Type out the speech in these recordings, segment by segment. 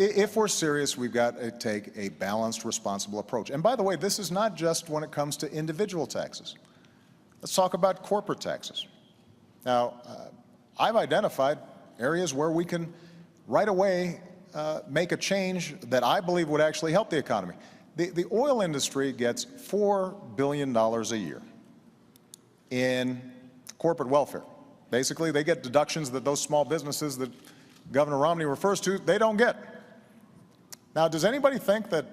If we're serious, we've got to take a balanced, responsible approach. And by the way, this is not just when it comes to individual taxes. Let's talk about corporate taxes. Now, I've identified areas where we can right away make a change that I believe would actually help the economy. The oil industry gets $4 billion a year in corporate welfare. Basically, they get deductions that those small businesses that Governor Romney refers to, they don't get. Now, does anybody think that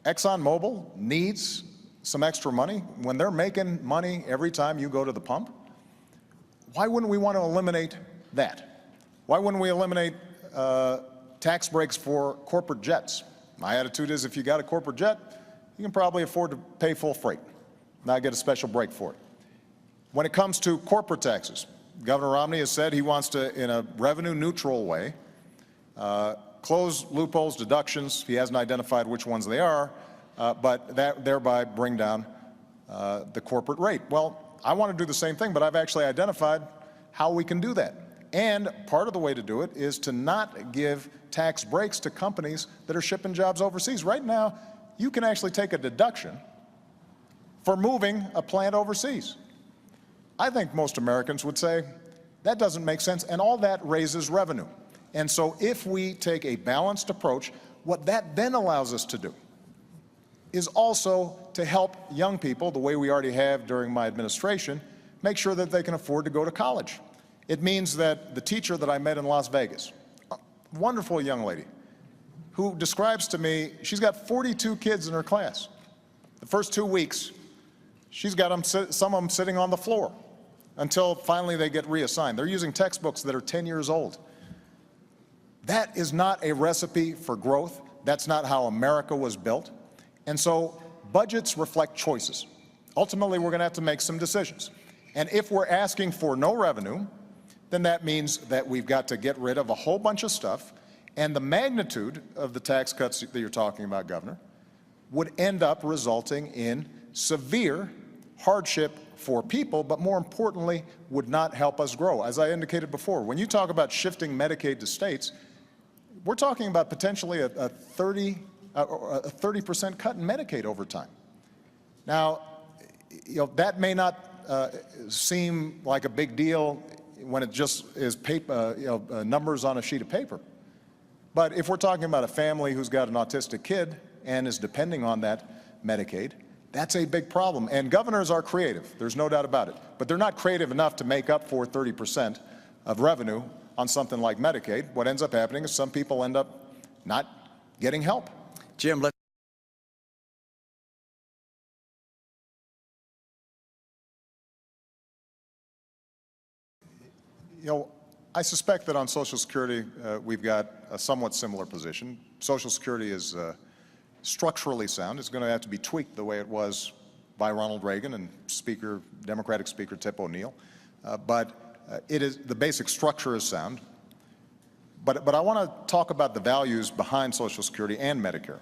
ExxonMobil needs some extra money when they're making money every time you go to the pump? Why wouldn't we want to eliminate that? Why wouldn't we eliminate tax breaks for corporate jets? My attitude is if you got a corporate jet, you can probably afford to pay full freight, not get a special break for it. When it comes to corporate taxes, Governor Romney has said he wants to, in a revenue-neutral way, close loopholes, deductions. He hasn't identified which ones they are, but thereby bring down the corporate rate. Well, I want to do the same thing, but I've actually identified how we can do that. And part of the way to do it is to not give tax breaks to companies that are shipping jobs overseas. Right now, you can actually take a deduction for moving a plant overseas. I think most Americans would say that doesn't make sense, and all that raises revenue. And so if we take a balanced approach, what that then allows us to do is also to help young people, the way we already have during my administration, make sure that they can afford to go to college. It means that the teacher that I met in Las Vegas, a wonderful young lady, who describes to me, she's got 42 kids in her class. The first 2 weeks, she's got them, some of them sitting on the floor until finally they get reassigned. They're using textbooks that are 10 years old. That is not a recipe for growth. That's not how America was built. And so budgets reflect choices. Ultimately, we're going to have to make some decisions. And if we're asking for no revenue, then that means that we've got to get rid of a whole bunch of stuff. And the magnitude of the tax cuts that you're talking about, Governor, would end up resulting in severe hardship for people, but more importantly, would not help us grow. As I indicated before, when you talk about shifting Medicaid to states, we're talking about potentially a 30% cut in Medicaid over time. Now, that may not seem like a big deal when it just is paper, numbers on a sheet of paper. But if we're talking about a family who's got an autistic kid and is depending on that Medicaid, that's a big problem. And governors are creative, there's no doubt about it. But they're not creative enough to make up for 30% of revenue on something like Medicaid. What ends up happening is some people end up not getting help. Jim, let's I suspect that on Social Security, we've got a somewhat similar position. Social Security is structurally sound. It's going to have to be tweaked the way it was by Ronald Reagan and Democratic Speaker Tip O'Neill. The basic structure is sound. But I want to talk about the values behind Social Security and Medicare,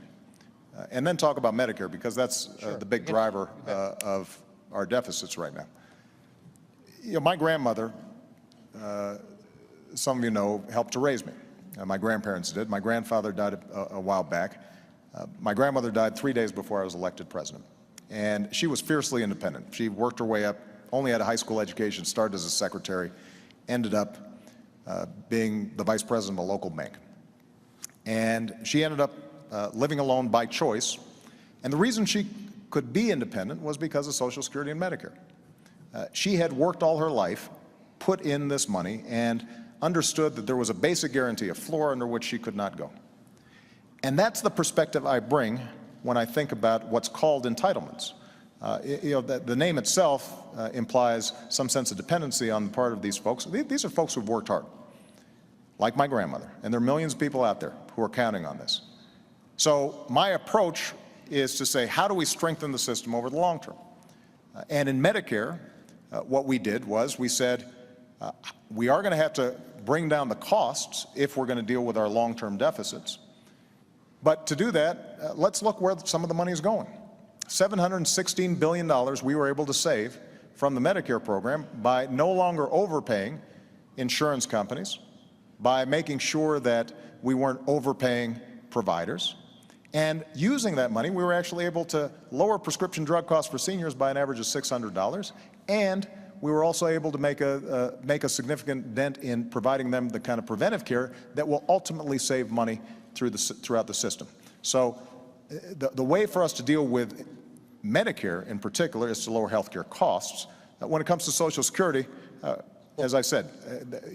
and then talk about Medicare, because that's the big driver of our deficits right now. My grandmother, some of you know, helped to raise me. My grandparents did. My grandfather died a while back. My grandmother died 3 days before I was elected president. And she was fiercely independent. She worked her way up, only had a high school education, started as a secretary, ended up being the vice president of a local bank. And she ended up living alone by choice. And the reason she could be independent was because of Social Security and Medicare. She had worked all her life, put in this money, and understood that there was a basic guarantee, a floor under which she could not go. And that's the perspective I bring when I think about what's called entitlements. The name itself implies some sense of dependency on the part of these folks. These are folks who've worked hard, like my grandmother, and there are millions of people out there who are counting on this. So my approach is to say, how do we strengthen the system over the long term? And in Medicare, what we did was we said, we are going to have to bring down the costs if we're going to deal with our long-term deficits. But to do that, let's look where some of the money is going. $716 billion we were able to save from the Medicare program by no longer overpaying insurance companies, by making sure that we weren't overpaying providers. And using that money, we were actually able to lower prescription drug costs for seniors by an average of $600. And we were also able to make a significant dent in providing them the kind of preventive care that will ultimately save money throughout the system. So the way for us to deal with Medicare in particular is to lower health care costs. When it comes to Social Security, as I said,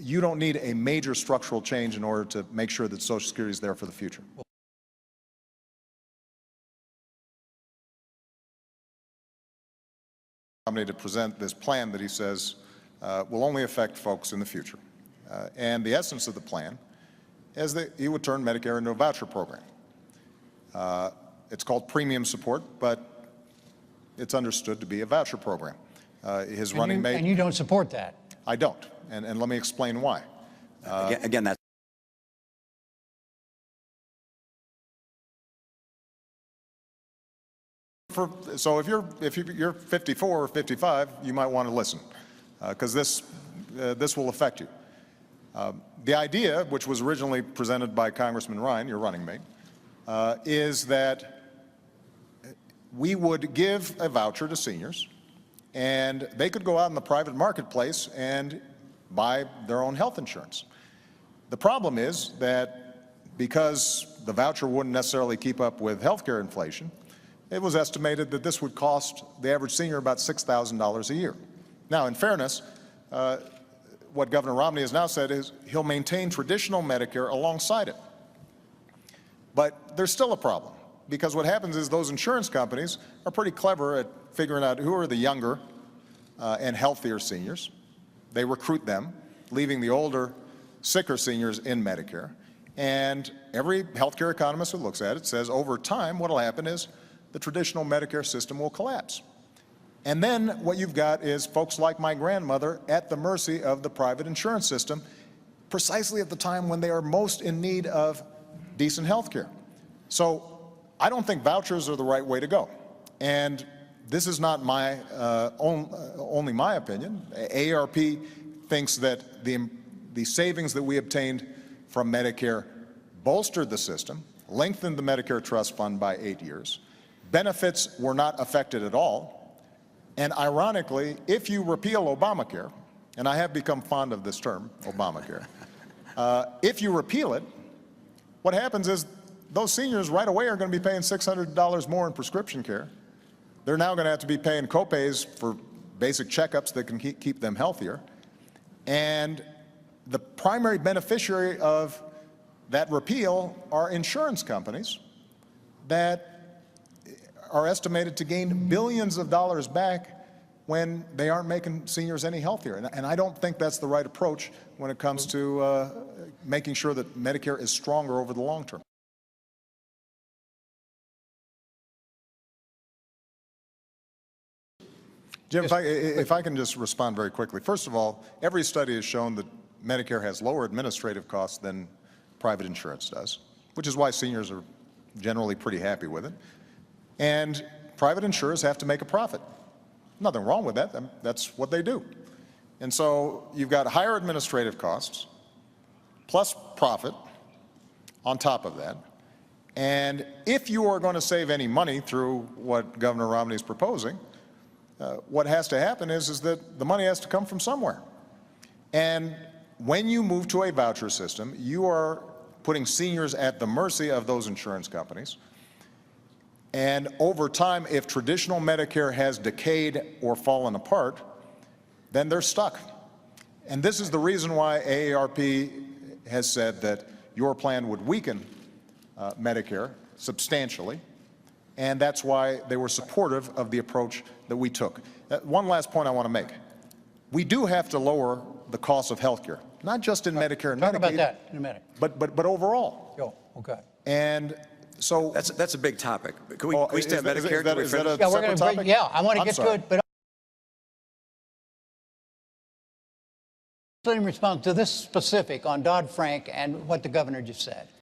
you don't need a major structural change in order to make sure that Social Security is there for the future. To present this plan that he says will only affect folks in the future. And the essence of the plan is that he would turn Medicare into a voucher program. It's called premium support, but it's understood to be a voucher program. His running mate... And you don't support that? I don't, and let me explain why. Again, that's... So if you're 54 or 55, you might want to listen, because this will affect you. The idea, which was originally presented by Congressman Ryan, your running mate, is that we would give a voucher to seniors, and they could go out in the private marketplace and buy their own health insurance. The problem is that because the voucher wouldn't necessarily keep up with health care inflation, it was estimated that this would cost the average senior about $6,000 a year. Now, in fairness, what Governor Romney has now said is he'll maintain traditional Medicare alongside it. But there's still a problem, because what happens is those insurance companies are pretty clever at figuring out who are the younger and healthier seniors. They recruit them, leaving the older, sicker seniors in Medicare. And every healthcare economist who looks at it says over time what will happen is the traditional Medicare system will collapse. And then what you've got is folks like my grandmother at the mercy of the private insurance system, precisely at the time when they are most in need of decent health care. So I don't think vouchers are the right way to go. And this is not my only my opinion. AARP thinks that the savings that we obtained from Medicare bolstered the system, lengthened the Medicare Trust Fund by 8 years. Benefits were not affected at all. And ironically, if you repeal Obamacare, and I have become fond of this term, Obamacare, if you repeal it, what happens is those seniors right away are going to be paying $600 more in prescription care. They're now going to have to be paying copays for basic checkups that can keep them healthier. And the primary beneficiary of that repeal are insurance companies that are estimated to gain billions of dollars back when they aren't making seniors any healthier. And I don't think that's the right approach when it comes to making sure that Medicare is stronger over the long term. Jim, if I can just respond very quickly. First of all, every study has shown that Medicare has lower administrative costs than private insurance does, which is why seniors are generally pretty happy with it. And private insurers have to make a profit. Nothing wrong with that. That's what they do. And so you've got higher administrative costs plus profit on top of that. And if you are going to save any money through what Governor Romney is proposing, what has to happen is that the money has to come from somewhere. And when you move to a voucher system, you are putting seniors at the mercy of those insurance companies. And over time, if traditional Medicare has decayed or fallen apart, then they're stuck. And this is the reason why AARP has said that your plan would weaken Medicare substantially. And that's why they were supportive of the approach that we took. One last point I want to make. We do have to lower the cost of health care, not just in Medicare and Medicaid. Talk about that in a minute. But overall. Oh, okay. And so that's a big topic. Can we stay on Medicare? Is that a yeah, we're separate topic? Yeah, I want to get to it, but in response to this specific on Dodd-Frank and what the governor just said.